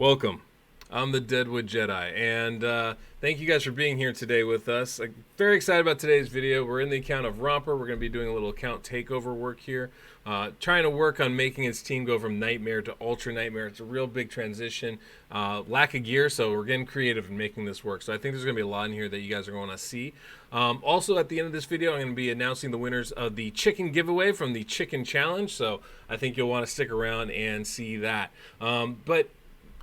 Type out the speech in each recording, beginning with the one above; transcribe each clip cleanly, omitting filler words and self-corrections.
Welcome. I'm the DeadwoodJedi, and thank you guys for being here today with us. I'm very excited about today's video. We're in the account of Romper. We're going to be doing a little account takeover work here, trying to work on making his team go from Nightmare to Ultra Nightmare. It's a real big transition. Lack of gear, so we're getting creative in making this work. So I think there's going to be a lot in here that you guys are going to see. Also, at the end of this video, I'm going to be announcing the winners of the chicken giveaway from the Chicken Challenge. So I think you'll want to stick around and see that. But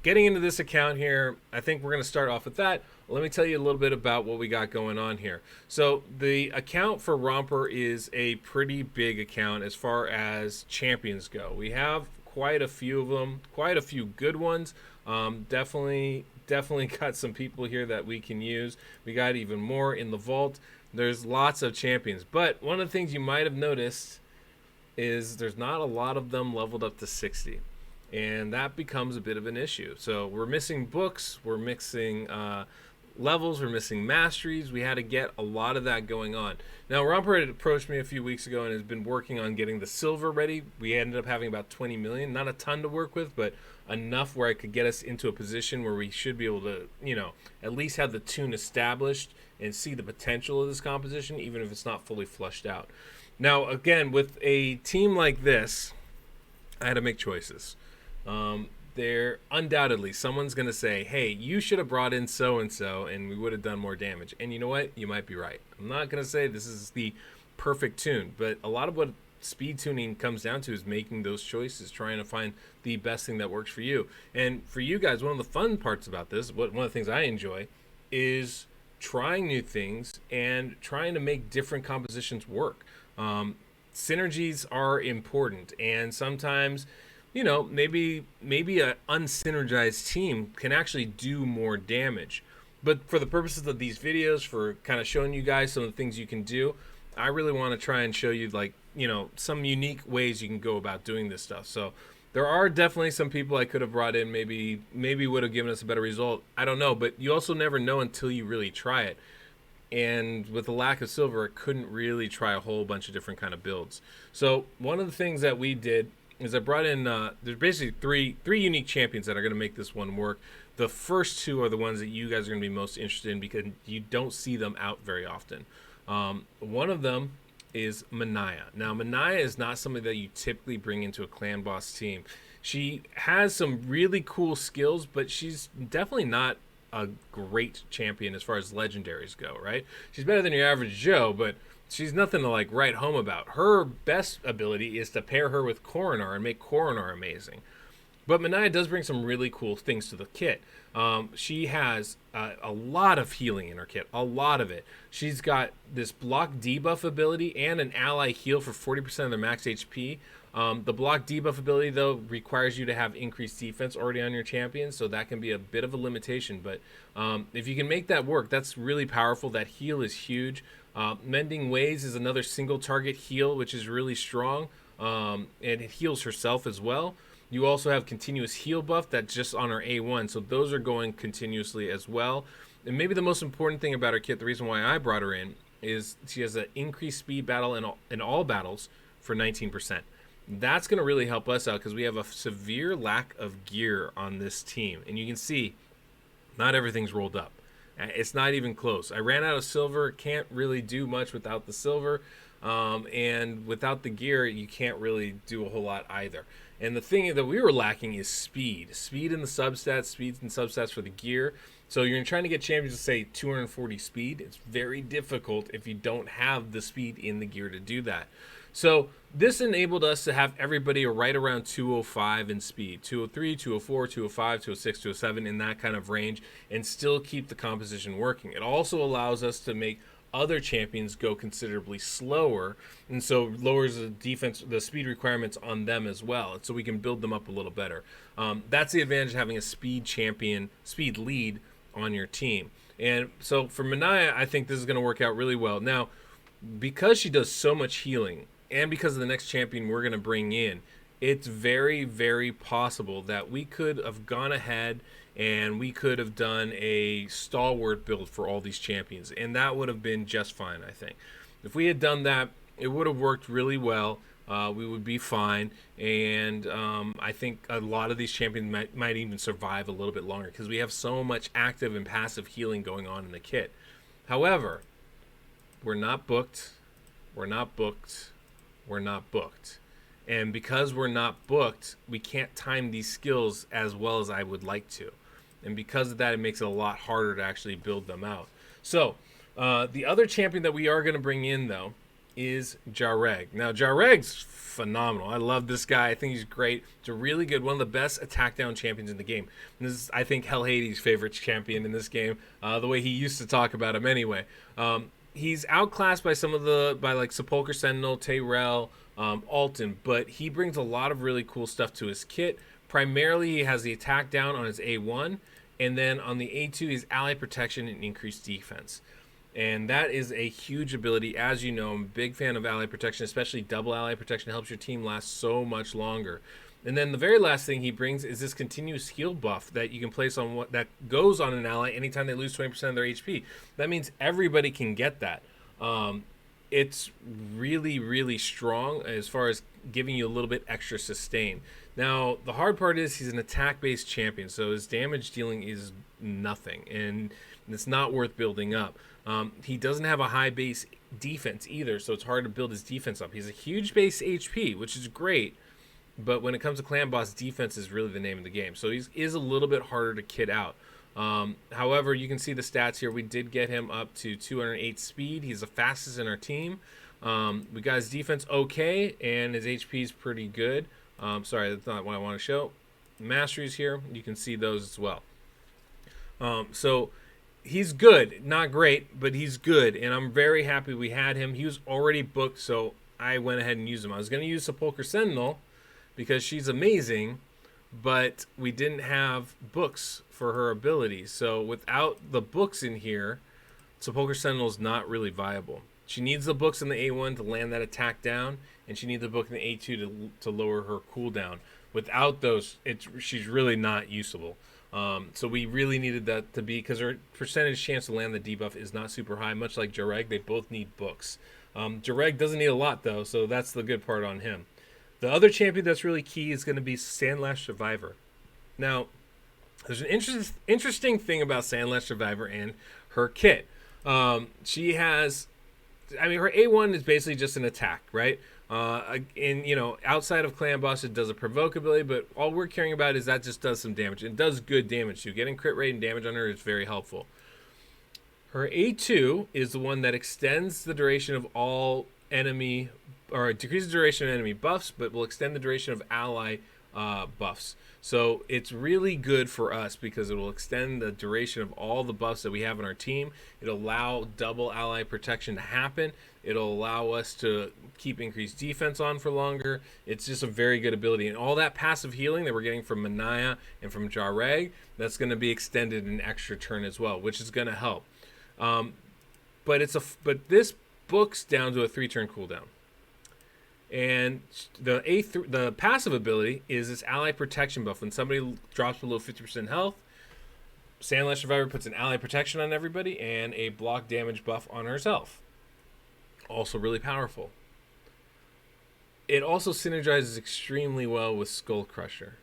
getting into this account here, I think we're going to start off with that. Let me tell you a little bit about what we got going on here. So the account for Romper is a pretty big account as far as champions go. We have quite a few of them, quite a few good ones. Definitely got some people here that we can use. We got even more in the vault. There's lots of champions, but one of the things you might have noticed is there's not a lot of them leveled up to 60. And that becomes a bit of an issue. So we're missing books, we're missing levels, we're missing masteries. We had to get a lot of that going on. Now, Romper had approached me a few weeks ago and has been working on getting the silver ready. We ended up having about 20 million, not a ton to work with, but enough where I could get us into a position where we should be able to, at least have the tune established and see the potential of this composition, even if it's not fully flushed out. Now, again, with a team like this, I had to make choices. There undoubtedly someone's going to say, hey, you should have brought in so-and-so and we would have done more damage. And you know what? You might be right. I'm not going to say this is the perfect tune, but a lot of what speed tuning comes down to is making those choices, trying to find the best thing that works for you. And for you guys, one of the fun parts about this, one of the things I enjoy is trying new things and trying to make different compositions work. Synergies are important, and sometimes maybe an unsynergized team can actually do more damage. But for the purposes of these videos, for kind of showing you guys some of the things you can do, I really want to try and show you, some unique ways you can go about doing this stuff. So there are definitely some people I could have brought in, maybe would have given us a better result. I don't know, but you also never know until you really try it. And with the lack of silver, I couldn't really try a whole bunch of different kind of builds. So one of the things that we did is I brought in, there's basically three unique champions that are going to make this one work. The first two are the ones that you guys are going to be most interested in because you don't see them out very often. One of them is Minaya. Now, Minaya is not somebody that you typically bring into a clan boss team. She has some really cool skills, but she's definitely not a great champion as far as legendaries go, right? She's better than your average Joe, but she's nothing to write home about. Her best ability is to pair her with Coronar and make Coronar amazing. But Minaya does bring some really cool things to the kit. She has a lot of healing in her kit, a lot of it. She's got this block debuff ability and an ally heal for 40% of their max HP. The block debuff ability, though, requires you to have increased defense already on your champion, so that can be a bit of a limitation. But if you can make that work, that's really powerful. That heal is huge. Mending Ways is another single target heal, which is really strong, and it heals herself as well. You also have continuous heal buff that's just on her A1, so those are going continuously as well. And maybe the most important thing about her kit, the reason why I brought her in, is she has an increased speed battle in all battles for 19%. That's going to really help us out because we have a severe lack of gear on this team. And you can see not everything's rolled up. It's not even close. I ran out of silver. Can't really do much without the silver. And without the gear, you can't really do a whole lot either. And the thing that we were lacking is speed. Speed in the substats, speeds and substats for the gear. So you're trying to get champions to say 240 speed. It's very difficult if you don't have the speed in the gear to do that. So this enabled us to have everybody right around 205 in speed, 203, 204, 205, 206, 207 in that kind of range, and still keep the composition working. It also allows us to make other champions go considerably slower, and so lowers the speed requirements on them as well, so we can build them up a little better. That's the advantage of having a speed lead on your team. And so for Minaya, I think this is going to work out really well. Now, because she does so much healing, and because of the next champion we're going to bring in, it's very, very possible that we could have gone ahead and we could have done a stalwart build for all these champions, and that would have been just fine, I think. If we had done that, it would have worked really well. we would be fine. And I think a lot of these champions might even survive a little bit longer because we have so much active and passive healing going on in the kit. However, we're not booked. We're not booked. We're not booked. And because we're not booked, we can't time these skills as well as I would like to. And because of that, it makes it a lot harder to actually build them out. So, the other champion that we are going to bring in, though, is Jareg. Now, Jareg's phenomenal. I love this guy. I think he's great. It's a really good, one of the best attack down champions in the game. And this is, I think, Hell Hades' favorite champion in this game, the way he used to talk about him anyway. He's outclassed by like Sepulchre Sentinel, Tayrell, Alton, but he brings a lot of really cool stuff to his kit. Primarily, he has the attack down on his A1, and then on the A2, he's ally protection and increased defense. And that is a huge ability. As you know, I'm a big fan of ally protection, especially double ally protection. It helps your team last so much longer. And then the very last thing he brings is this continuous heal buff that you can place on that goes on an ally anytime they lose 20% of their HP. That means everybody can get that. It's really, really strong as far as giving you a little bit extra sustain. Now, the hard part is he's an attack-based champion, so his damage dealing is nothing, and it's not worth building up. He doesn't have a high base defense either, so it's hard to build his defense up. He's a huge base HP, which is great, but when it comes to clan boss, defense is really the name of the game. So he is a little bit harder to kit out. However, you can see the stats here. We did get him up to 208 speed. He's the fastest in our team. We got his defense okay, and his HP is pretty good. Sorry, that's not what I want to show. Masteries here, you can see those as well. So he's good, not great, but he's good, and I'm very happy we had him. He was already booked, so I went ahead and used him. I was going to use Sepulchre Sentinel because she's amazing, but we didn't have books for her abilities. So without the books in here, Sepulchre Sentinel is not really viable. She needs the books in the A1 to land that attack down, and she needs the book in the A2 to lower her cooldown. Without those, she's really not usable. So we really needed that to be, because her percentage chance to land the debuff is not super high, much like Jareg. They both need books. Jareg doesn't need a lot, though, so that's the good part on him. The other champion that's really key is going to be Sandle Survivor. Now, there's an interesting thing about Sandle Survivor and her kit. She has, I mean, her A1 is basically just an attack, right? Outside of clan boss, it does a provoke ability, but all we're caring about is that just does some damage. It does good damage too. Getting crit rate and damage on her is very helpful. Her A2 is the one that extends the duration of all enemy, or decreases the duration of enemy buffs, but will extend the duration of ally buffs. So it's really good for us because it will extend the duration of all the buffs that we have on our team. It'll allow double ally protection to happen. It'll allow us to keep increased defense on for longer. It's just a very good ability. And all that passive healing that we're getting from Minaya and from Jareg, that's going to be extended an extra turn as well, which is going to help. But this book's down to a 3-turn cooldown. And the passive ability is this ally protection buff. When somebody drops below 50% health, Sandle Survivor puts an ally protection on everybody and a block damage buff on herself. Also really powerful. It also synergizes extremely well with Skull Crusher,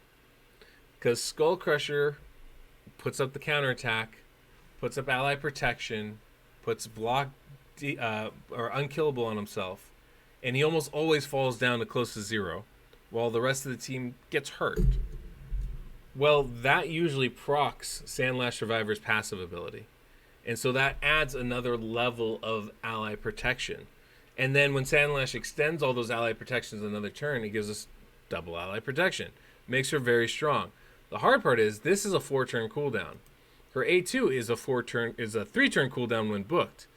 because Skull Crusher puts up the counterattack, puts up ally protection, puts block or unkillable on himself, and he almost always falls down to close to 0, while the rest of the team gets hurt. Well, that usually procs Sandle Survivor's passive ability. And so that adds another level of ally protection. And then when Sandle extends all those ally protections another turn, it gives us double ally protection. Makes her very strong. The hard part is this is a 4-turn cooldown. Her A2 is a 3-turn cooldown when booked.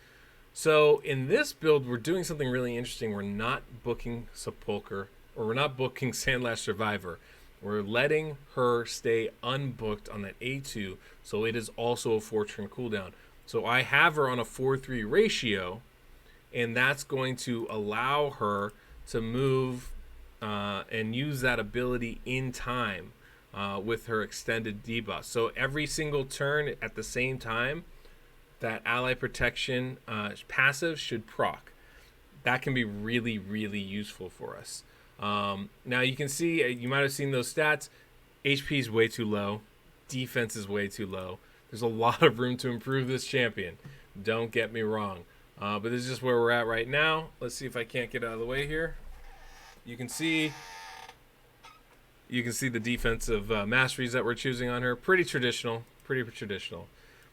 So in this build, we're doing something really interesting. We're not booking Sepulchre, or we're not booking Sandle Survivor. We're letting her stay unbooked on that A2, so it is also a 4-turn cooldown. So I have her on a 4-3 ratio, and that's going to allow her to move and use that ability in time with her extended debuff. So every single turn at the same time, that ally protection passive should proc. That can be really, really useful for us. Now you can see, you might have seen those stats. HP is way too low. Defense is way too low. There's a lot of room to improve this champion. Don't get me wrong. But this is just where we're at right now. Let's see if I can't get out of the way here. You can see the defensive masteries that we're choosing on her. Pretty traditional. Pretty traditional.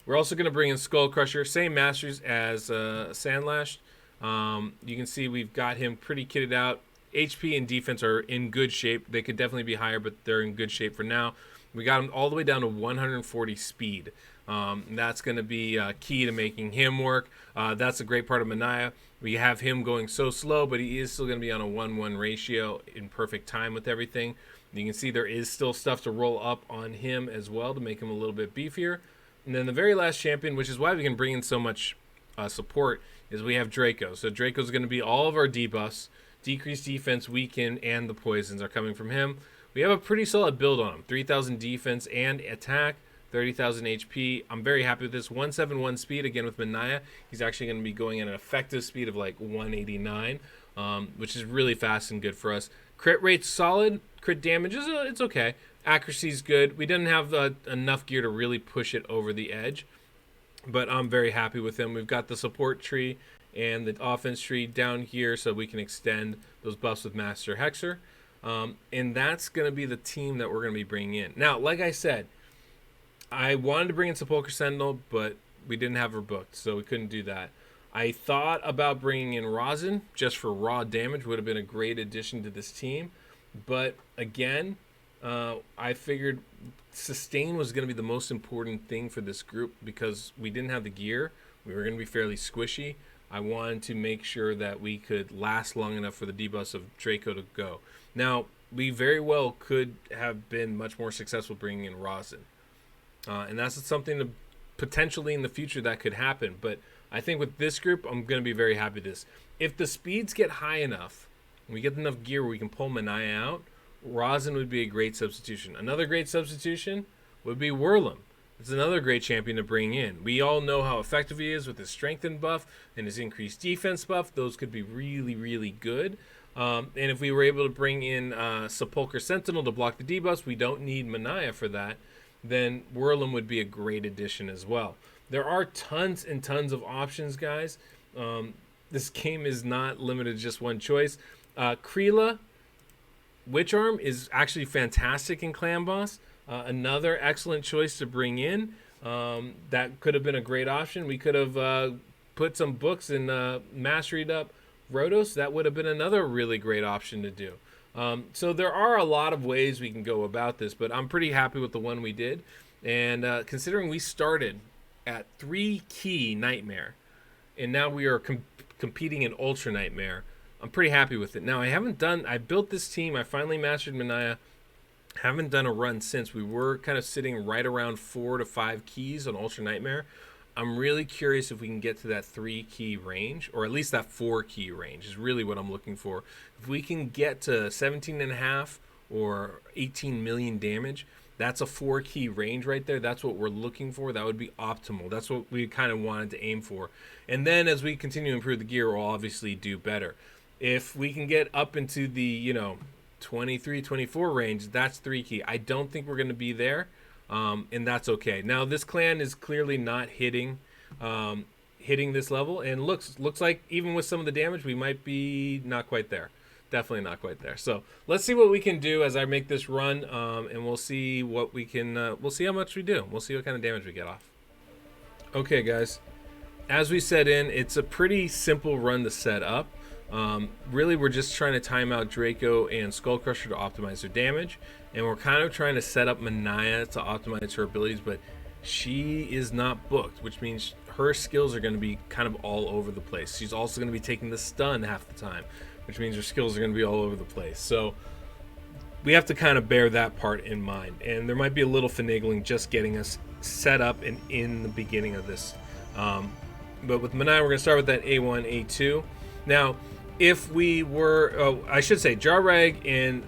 We're also going to bring in Skull Crusher. Same masteries as Sandlash. You can see we've got him pretty kitted out. HP and defense are in good shape. They could definitely be higher, but they're in good shape for now. We got him all the way down to 140 speed. That's going to be key to making him work. That's a great part of Minaya. We have him going so slow, but he is still going to be on a 1-1 ratio in perfect time with everything. You can see there is still stuff to roll up on him as well to make him a little bit beefier. And then the very last champion, which is why we can bring in so much support, is we have Draco. So Draco's going to be all of our debuffs. Decreased defense, weaken, and the poisons are coming from him. We have a pretty solid build on him. 3,000 defense and attack, 30,000 HP. I'm very happy with this. 171 speed, again with Minaya. He's actually going to be going at an effective speed of like 189, which is really fast and good for us. Crit rate's solid. Crit damage is it's okay. Accuracy's good. We didn't have enough gear to really push it over the edge, but I'm very happy with him. We've got the support tree and the offense tree down here so we can extend those buffs with Master Hexer. And that's going to be the team that we're going to be bringing in. Now, like I said, I wanted to bring in Sepulchre Sentinel, but we didn't have her booked, so we couldn't do that. I thought about bringing in Rosin just for raw damage. Would have been a great addition to this team. But again, I figured sustain was going to be the most important thing for this group because we didn't have the gear. We were going to be fairly squishy. I wanted to make sure that we could last long enough for the debuffs of Draco to go. Now, we very well could have been much more successful bringing in Rosin. And that's something to potentially in the future that could happen. But I think with this group, I'm going to be very happy with this. If the speeds get high enough, and we get enough gear where we can pull Minaya out, Rosin would be a great substitution. Another great substitution would be Whirlum. It's another great champion to bring in. We all know how effective he is with his strengthened buff and his increased defense buff. Those could be really, really good. And if we were able to bring in Sepulchre Sentinel to block the debuffs, we don't need Minaya for that, then Whirlum would be a great addition as well. There are tons and tons of options, guys. This game is not limited to just one choice. Kreela Witch Arm is actually fantastic in Clan Boss. Another excellent choice to bring in. That could have been a great option. We could have put some books and masteried up Rhodos. That would have been another really great option to do. So there are a lot of ways we can go about this, but I'm pretty happy with the one we did. And considering we started at 3 key Nightmare, and now we are competing in Ultra Nightmare, I'm pretty happy with it. Now, I built this team. I finally mastered Minaya. Haven't done a run since. We were kind of sitting right around 4 to 5 keys on Ultra Nightmare. I'm really curious if we can get to that 3 key range, or at least that 4 key range is really what I'm looking for. If we can get to 17.5 or 18 million damage, that's a 4 key range right there. That's what we're looking for. That would be optimal. That's what we kind of wanted to aim for. And then as we continue to improve the gear, we'll obviously do better. If we can get up into the, 23, 24 range, that's 3 key. I don't think we're going to be there, and that's okay. Now, this clan is clearly not hitting this level, and looks like even with some of the damage, we might be not quite there. Definitely not quite there. So let's see what we can do as I make this run, and we'll see what we can. We'll see how much we do. We'll see what kind of damage we get off. Okay, guys. As we set in, it's a pretty simple run to set up. Really, we're just trying to time out Draco and Skull Crusher to optimize their damage, and we're kind of trying to set up Minaya to optimize her abilities, but she is not booked, which means her skills are going to be kind of all over the place. She's also going to be taking the stun half the time, which means her skills are going to be all over the place. So we have to kind of bear that part in mind, and there might be a little finagling just getting us set up and in the beginning of this. But with Minaya, we're going to start with that A1, A2. Now, if we were, I should say, Jareg and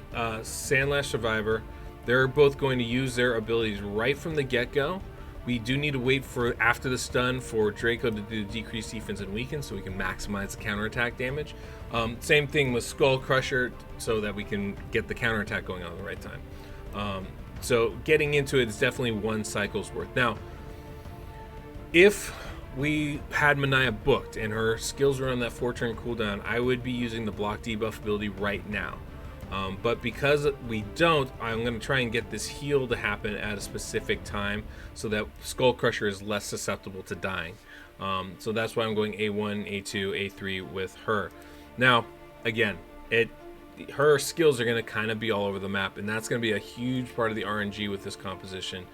Sandle Survivor, they're both going to use their abilities right from the get-go. We do need to wait for after the stun for Draco to do decreased defense and weaken so we can maximize the counterattack damage. Same thing with Skull Crusher so that we can get the counterattack going on at the right time. So getting into it is definitely 1 cycle's worth. Now, if we had Minaya booked and her skills were on that 4-turn cooldown, I would be using the block debuff ability right now. But because we don't, I'm going to try and get this heal to happen at a specific time so that Skull Crusher is less susceptible to dying. So that's why I'm going A1, A2, A3 with her. Now, again, her skills are going to kind of be all over the map, and that's going to be a huge part of the RNG with this composition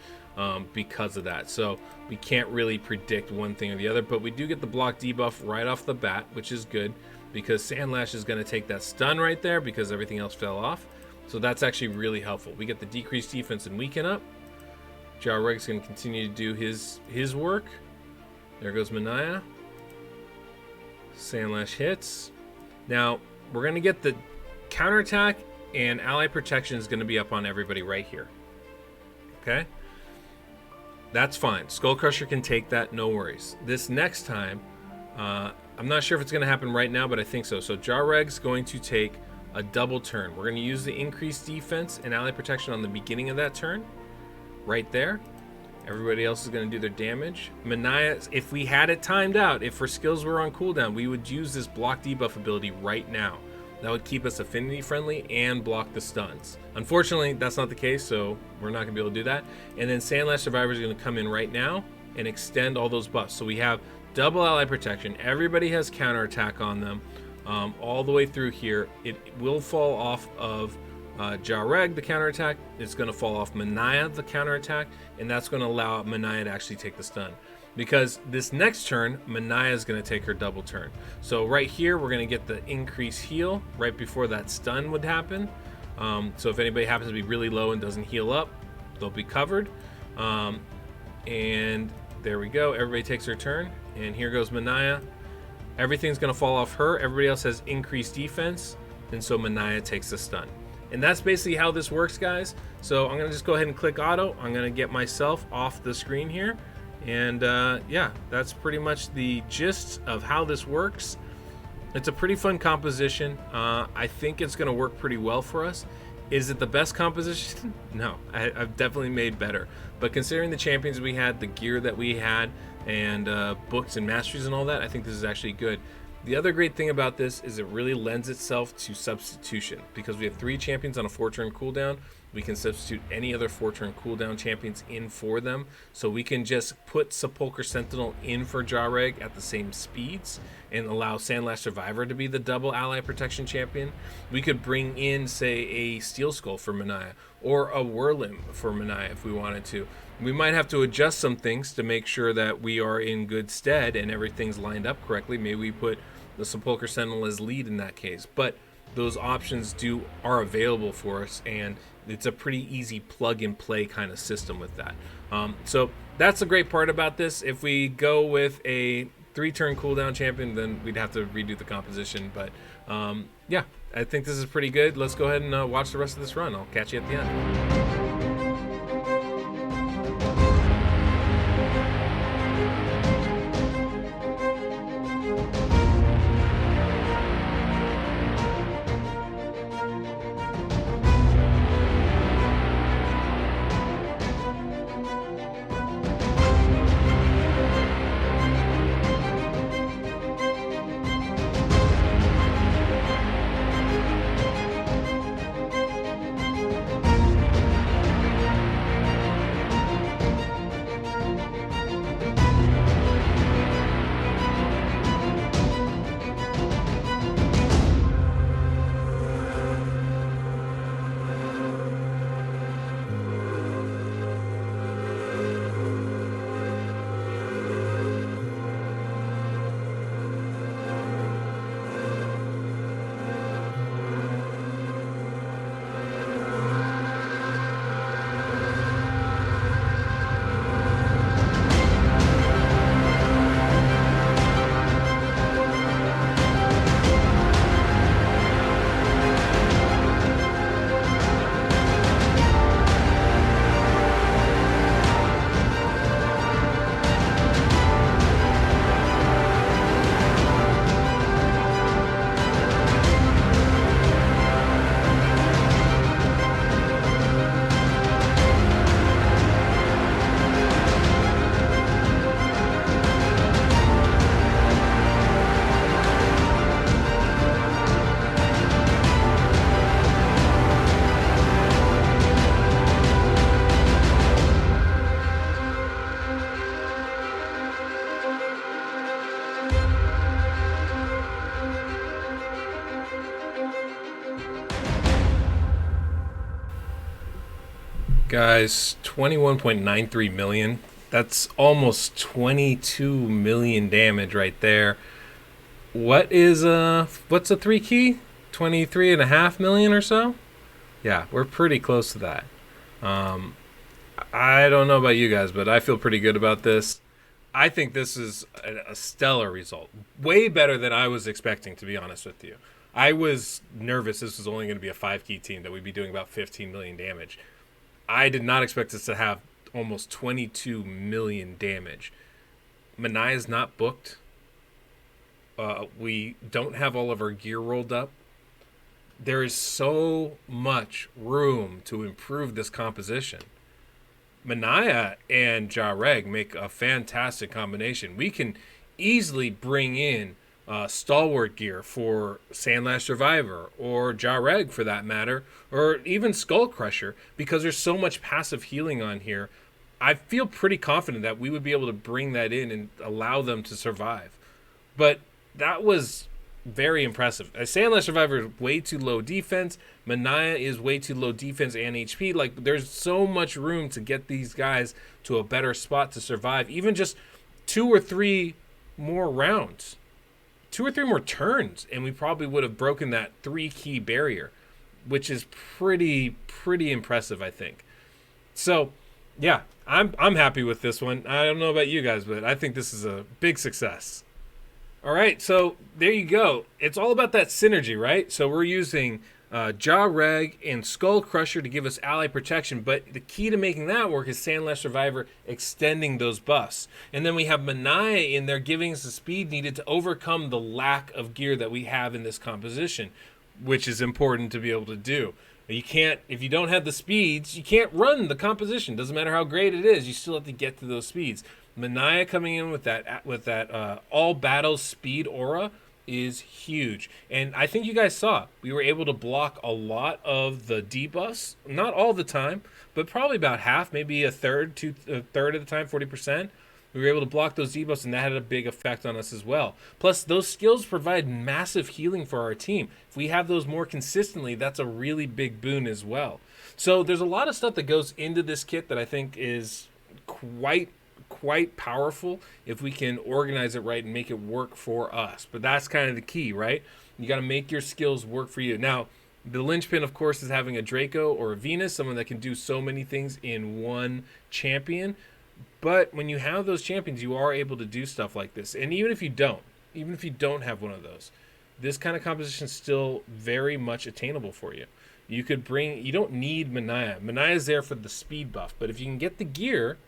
because of that. So we can't really predict one thing or the other, but we do get the block debuff right off the bat, which is good, because Sandlash is going to take that stun right there because everything else fell off. So that's actually really helpful. We get the decreased defense and weaken up. Jareg's going to continue to do his work. There goes Minaya. Sandlash hits. Now, we're going to get the counterattack, and ally protection is going to be up on everybody right here. Okay? That's fine. Skull Crusher can take that, no worries. This next time, I'm not sure if it's going to happen right now, but I think so. So Jareg's going to take a double turn. We're going to use the increased defense and ally protection on the beginning of that turn, right there. Everybody else is going to do their damage. Minaya, if we had it timed out, if her skills were on cooldown, we would use this block debuff ability right now. That would keep us affinity friendly and block the stuns. Unfortunately, that's not the case, so we're not going to be able to do that. And then Sandle Survivor is going to come in right now and extend all those buffs. So we have double ally protection. Everybody has counterattack on them all the way through here. It will fall off of Jareg, the counterattack. It's going to fall off Minaya, the counterattack, and that's going to allow Minaya to actually take the stun. Because this next turn, Minaya is going to take her double turn. So right here, we're going to get the increased heal right before that stun would happen. So if anybody happens to be really low and doesn't heal up, they'll be covered. And there we go. Everybody takes their turn. And here goes Minaya. Everything's going to fall off her. Everybody else has increased defense. And so Minaya takes the stun. And that's basically how this works, guys. So I'm going to just go ahead and click auto. I'm going to get myself off the screen here. And yeah, that's pretty much the gist of how this works. It's a pretty fun composition. I think it's going to work pretty well for us. Is it the best composition? No, I've definitely made better. But considering the champions we had, the gear that we had, and books and masteries and all that, I think this is actually good. The other great thing about this is it really lends itself to substitution. Because we have 3 champions on a 4-turn cooldown, we can substitute any other 4-turn cooldown champions in for them. So we can just put Sepulchre Sentinel in for Jareg at the same speeds and allow Sandle Survivor to be the double ally protection champion. We could bring in, say, a Steel Skull for Minaya or a Whirlim for Minaya if we wanted to. We might have to adjust some things to make sure that we are in good stead and everything's lined up correctly. Maybe we put the Sepulchre Sentinel as lead in that case. But those options are available for us, and it's a pretty easy plug and play kind of system with that. So that's the great part about this. If we go with a 3-turn cooldown champion, then we'd have to redo the composition. But yeah, I think this is pretty good. Let's go ahead and watch the rest of this run. I'll catch you at the end. Guys, 21.93 million. That's almost 22 million damage right there. What's a 3 key? 23.5 million or so? Yeah, we're pretty close to that. I don't know about you guys, but I feel pretty good about this. I think this is a stellar result. Way better than I was expecting, to be honest with you. I was nervous this was only going to be a 5 key team, that we'd be doing about 15 million damage. I did not expect us to have almost 22 million damage. Mania's not booked. We don't have all of our gear rolled up. There is so much room to improve this composition. Minaya and Jareg make a fantastic combination. We can easily bring in stalwart gear for Sandle Survivor, or Jareg for that matter, or even Skull Crusher, because there's so much passive healing on here. I feel pretty confident that we would be able to bring that in and allow them to survive. But that was very impressive. Sandle Survivor is way too low defense. Mania is way too low defense and HP. Like, there's so much room to get these guys to a better spot to survive. Even just 2 or 3 more rounds. 2 or 3 more turns, and we probably would have broken that 3 key barrier, which is pretty impressive, I think. So, yeah, I'm happy with this one. I don't know about you guys, but I think this is a big success. All right, so there you go. It's all about that synergy, right? So we're using Jareg and Skull Crusher to give us ally protection, but the key to making that work is Sandle Survivor extending those buffs. And then we have Mania in there giving us the speed needed to overcome the lack of gear that we have in this composition, which is important to be able to do. You can't, if you don't have the speeds, you can't run the composition. Doesn't matter how great it is, you still have to get to those speeds. Mania coming in with that all battles speed aura is huge, and I think you guys saw we were able to block a lot of the debuffs, not all the time, but probably about half, maybe a third of the time, 40%. We were able to block those debuffs, and that had a big effect on us as well. Plus, those skills provide massive healing for our team. If we have those more consistently, that's a really big boon as well. So there's a lot of stuff that goes into this kit that I think is quite powerful if we can organize it right and make it work for us. But that's kind of the key, right? You got to make your skills work for you. Now, the linchpin, of course, is having a Draco or a Venus, someone that can do so many things in one champion. But when you have those champions, you are able to do stuff like this. And even if you don't have one of those, this kind of composition is still very much attainable for you. You don't need Mania. Mania is there for the speed buff, but if you can get the gear,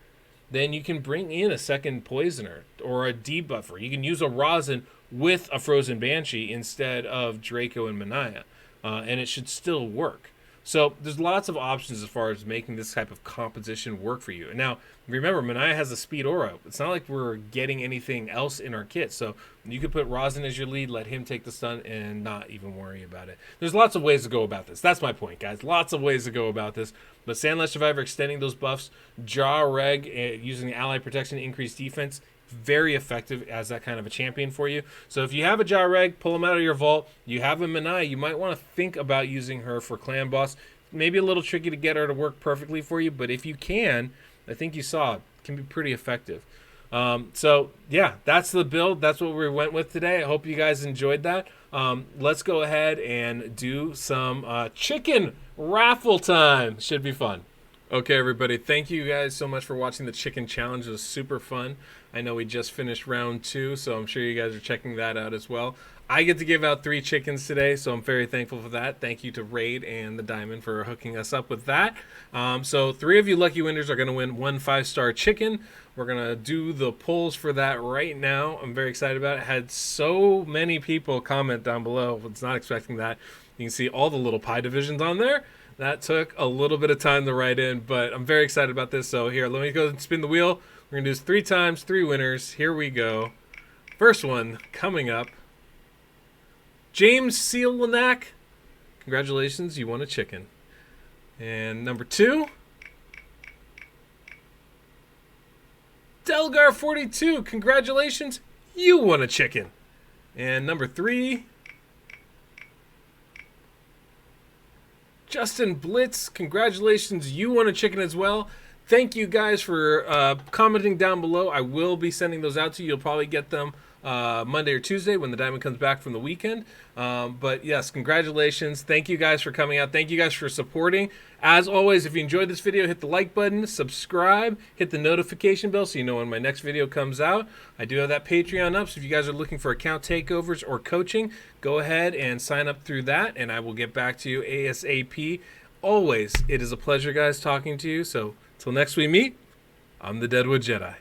then you can bring in a second Poisoner or a debuffer. You can use a Rosin with a Frozen Banshee instead of Draco and Mania, and it should still work. So there's lots of options as far as making this type of composition work for you. And now, remember, Mania has a speed aura. It's not like we're getting anything else in our kit. So you could put Rosin as your lead, let him take the stun, and not even worry about it. There's lots of ways to go about this. That's my point, guys. Lots of ways to go about this. But Sandle Survivor extending those buffs, Jareg using the ally protection to increase defense, very effective as that kind of a champion for you. So if you have a Jareg, pull him out of your vault. You have a Mania, you might want to think about using her for clan boss. Maybe a little tricky to get her to work perfectly for you, but if you can, I think you saw it can be pretty effective. So yeah, that's the build. That's what we went with today. I hope you guys enjoyed that. Let's go ahead and do some chicken raffle time. Should be fun. Okay, everybody, thank you guys so much for watching the chicken challenge. It was super fun. I know we just finished round 2, so I'm sure you guys are checking that out as well. I get to give out 3 chickens today, so I'm very thankful for that. Thank you to Raid and the Diamond for hooking us up with that. So 3 of you lucky winners are going to win 1 5-star chicken. We're going to do the polls for that right now. I'm very excited about it. I had so many people comment down below. I was not expecting that. You can see all the little pie divisions on there. That took a little bit of time to write in, but I'm very excited about this. So here, let me go and spin the wheel. We're going to do this 3 times, 3 winners. Here we go. First one coming up. James Sealanak. Congratulations, you won a chicken. And number 2. Delgar42. Congratulations, you won a chicken. And number 3. Justin Blitz, congratulations. You won a chicken as well. Thank you guys for commenting down below. I will be sending those out to you. You'll probably get them Monday or Tuesday when the diamond comes back from the weekend. But yes, congratulations. Thank you guys for coming out. Thank you guys for supporting. As always, if you enjoyed this video, hit the like button, subscribe, hit the notification bell so you know when my next video comes out. I do have that Patreon up, so if you guys are looking for account takeovers or coaching, go ahead and sign up through that, and I will get back to you ASAP. Always, it is a pleasure, guys, talking to you. So, till next we meet, I'm the Deadwood Jedi.